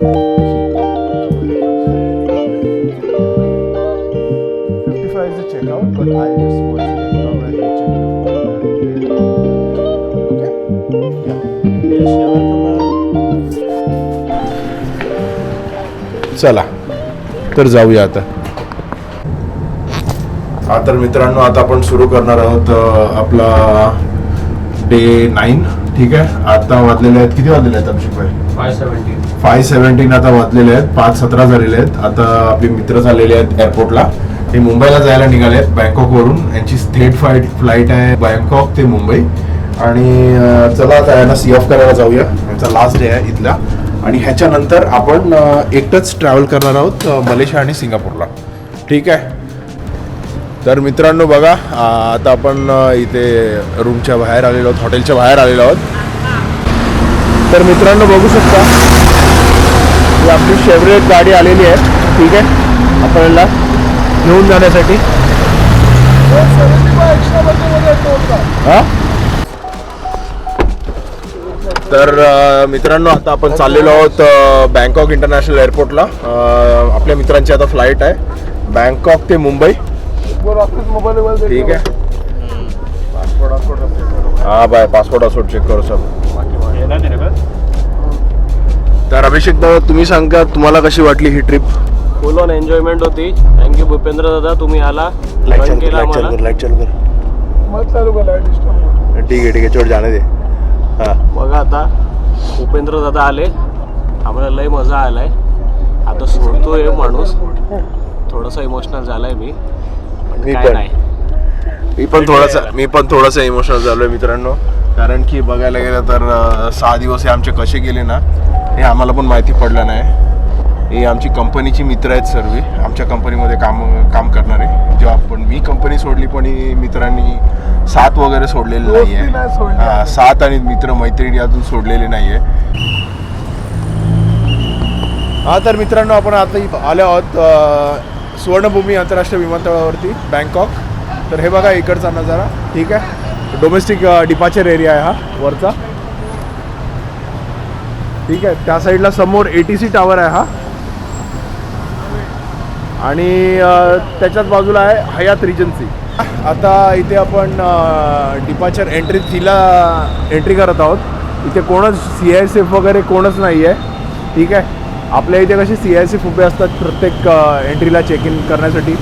55 is the checkout, but I just want to come and check the phone. Okay? Yeah. Yes, you're welcome. चला तर जाऊया आता. हा तर मित्रांनो आता आपण सुरू करणार आहोत आपला डे 9. ठीक आहे. आता वाजलेले आहेत, किती वाजलेले आहेत अभिषेक भाई? 5:17 आता वाजलेले आहेत, 5:17 झालेले आहेत. आता आपले मित्र चाललेले आहेत एअरपोर्टला. हे मुंबईला जायला निघाले आहेत बँकॉक वरून. यांची थेट फ्लाईट आहे बँकॉक ते मुंबई. आणि चला आता यांना सी ऑफ करायला जाऊया. यांचा लास्ट डे आहे इथला. आणि ह्याच्यानंतर आपण एकटंच ट्रॅव्हल करणार आहोत मलेशिया आणि सिंगापूरला. ठीक आहे. तर मित्रांनो बघा, आता आपण इथे रूमच्या बाहेर आलेलो आहोत, हॉटेलच्या बाहेर आलेलो आहोत. तर मित्रांनो बघू शकता ही आपली शेवरेट गाडी आलेली आहे. ठीक आहे, आपल्याला घेऊन जाण्यासाठी. हां तर मित्रांनो आता आपण चाललेलो आहोत बँकॉक इंटरनॅशनल एअरपोर्टला. आपल्या मित्रांची आता फ्लाईट आहे बँकॉक ते मुंबई. ठीक आहे. हाँ भाई पासपोर्ट वासपोर्ट चेक करो सब. तर अभिषेक दादा तुम्ही सांगा, तुम्हाला कशी वाटली ही ट्रिप? फुल ऑन एन्जॉयमेंट होती. थँक्यू भूपेंद्र दादा, तुम्ही आला. लाईट चालू कर. ठीक आहे छोड जाणे दे. हां बघा आता भूपेंद्र दादा आले, आम्हाला लय मजा आलाय. आता सोडतोय माणूस, थोडासा इमोशनल झालाय मी पण थोडासा इमोशनल झालोय मित्रांनो. कारण की बघायला गेलं तर 6 दिवस हे आमचे कसे गेले ना हे आम्हाला पण माहिती पडलं नाही. हे आमची कंपनीची मित्र आहेत सर्व, आमच्या कंपनीमध्ये काम करणारे. जेव्हा पण मी कंपनी सोडली पण मित्रांनी साथ वगैरे सोडलेले नाही आहे. साथ आणि मित्र मैत्रिणी अजून सोडलेले नाही आहे. हा तर मित्रांनो आपण आता आलो आहोत सुवर्णभूमी आंतरराष्ट्रीय विमानतळावरती बँकॉक. तर हे बघा इकडचा नजारा. ठीक आहे, डोमेस्टिक डिपार्चर एरिया आहे हा वरचा. ठीक आहे, त्या साईडला समोर ATC टावर आहे हा. आणि त्याच्याच बाजूला आहे हयात रिजन्सी. आता इथे आपण डिपार्चर एंट्री करत आहोत. इथे कोणच CISF वगैरे कोणच नाही आहे. ठीक आहे, आपल्या इथे कसे CISF उभे असतात प्रत्येक एंट्रीला चेक इन करण्यासाठी.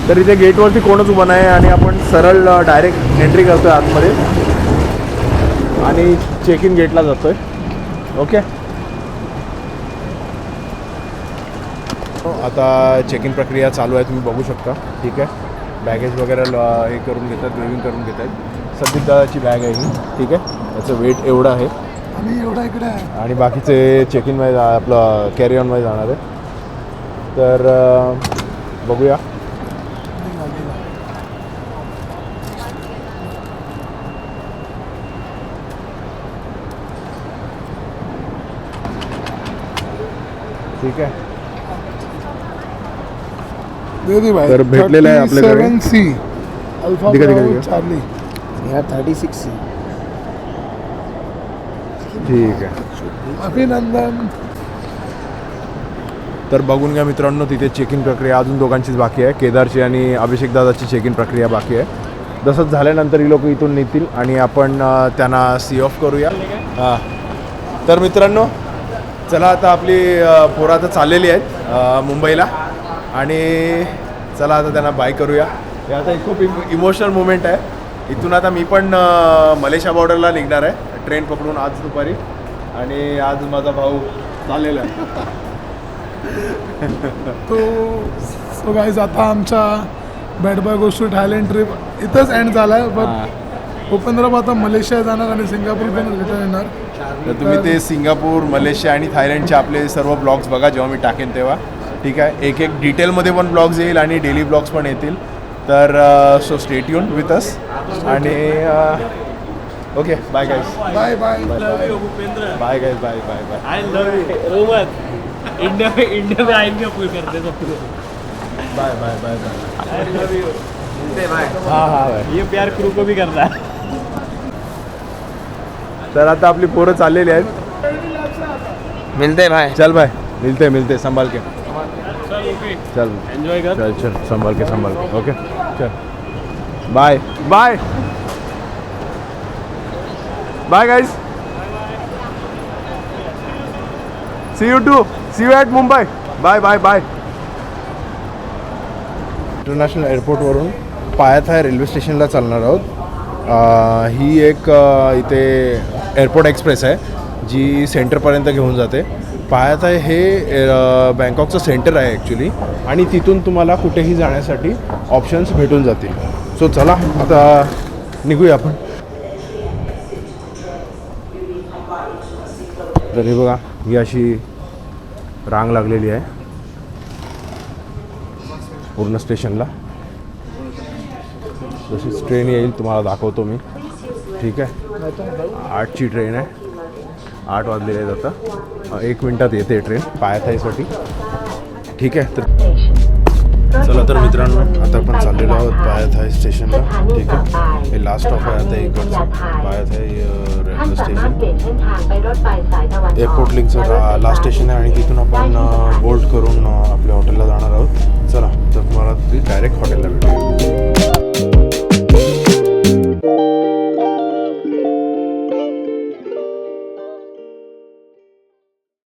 तर इथे गेटवरती कोणच उभं नाही आणि आपण सरळ डायरेक्ट एंट्री करतो आहे आतमध्ये आणि चेक इन गेटला जातो आहे. ओके, आता चेक इन प्रक्रिया चालू आहे, तुम्ही बघू शकता. ठीक आहे, बॅगेज वगैरे हे करून घेतात, ग्रेविंग करून घेत आहेत. संदीप दादाची बॅग आहे ही. ठीक आहे, त्याचं वेट एवढं आहे आणि एवढा इकडे आहे. आणि बाकीचे चेक इनमध्ये आपलं कॅरी ऑनमध्ये जाणार आहे. तर बघूया. ठीक आहे, तर भेटलेलं आहे आपल्याकडे. Charlie 36C. ठीक आहे, अभिनंदन. तर बघून घ्या मित्रांनो, तिथे चेक इन प्रक्रिया अजून दोघांचीच बाकी आहे. केदारची आणि अभिषेक दादाची चेक इन प्रक्रिया बाकी आहे. तसंच झाल्यानंतर ही लोक इथून निघतील आणि आपण त्यांना सी ऑफ करूया. हां तर मित्रांनो चला, आता आपली पोरं आता चाललेली आहेत मुंबईला आणि चला आता त्यांना बाय करूया. हे आता खूप इमोशनल मुमेंट आहे. इथून आता मी पण मलेशिया बॉर्डरला निघणार आहे ट्रेन पकडून आज दुपारी. आणि आज माझा भाऊ चाललेला आहे. सो गाईज आता आमच्या bad boy goes to Thailand trip इथंच एंड झाला आहे. बट भूपेंद्र आता मलेशिया जाणार आणि सिंगापूर पण रिटर्न येणार. तर तुम्ही ते सिंगापूर, मलेशिया आणि थायलंडचे आपले सर्व ब्लॉग्स बघा जेव्हा मी टाकेन तेव्हा. ठीक आहे, एक एक डिटेलमध्ये पण ब्लॉग्स येईल आणि डेली ब्लॉग्स पण येतील. तर so stay tuned with us. आणि okay bye guys. Bye bye bye guys. Bye bye bye. I love you Roman. India में आएंगे पूरे करते सब. Bye bye bye bye. I love you. हाँ हाँ भाई, ये प्यार क्रू को भी करना है. तर आता आपली पोरं चाललेली आहेत. मिलते भाई. चल भाई, मिलते संभाल के. चल एन्जॉय कर. चल संभाल के ओके. चल bye guys. See you at Mumbai. Bye. International एअरपोर्टवरून पायाथाय रेल्वे स्टेशनला चालणार आहोत. ही एक इथे एअरपोर्ट एक्सप्रेस आहे जी सेंटरपर्यंत घेऊन जाते. पायाथाय हे बँकॉकचं सेंटर आहे ॲक्च्युली, आणि तिथून तुम्हाला कुठेही जाण्यासाठी ऑप्शन्स भेटून जातील. सो चला आता निघूया आपण. तर हे बघा, ही अशी रांग लागलेली आहे पूर्ण स्टेशनला. जशीच ट्रेन येईल तुम्हाला दाखवतो मी. ठीक आहे, 8ची ट्रेन आहे. 8 वाजलेले आहेत आता. 1 मिनटात येते ट्रेन पायाथाईसाठी. ठीक आहे, तर चला तर मित्रांनो, आता आपण चाललेलो आहोत पायाथाई स्टेशनला. ठीक आहे, हे लास्ट स्टॉप आहे आता इकडचं पायाथाई रेल्वे स्टेशन. एअरपोर्ट लिंकचं लास्ट स्टेशन आहे आणि तिथून आपण बोर्ड करून आपल्या हॉटेलला जाणार आहोत. चला तर तुम्हाला डायरेक्ट हॉटेलला भेटूया.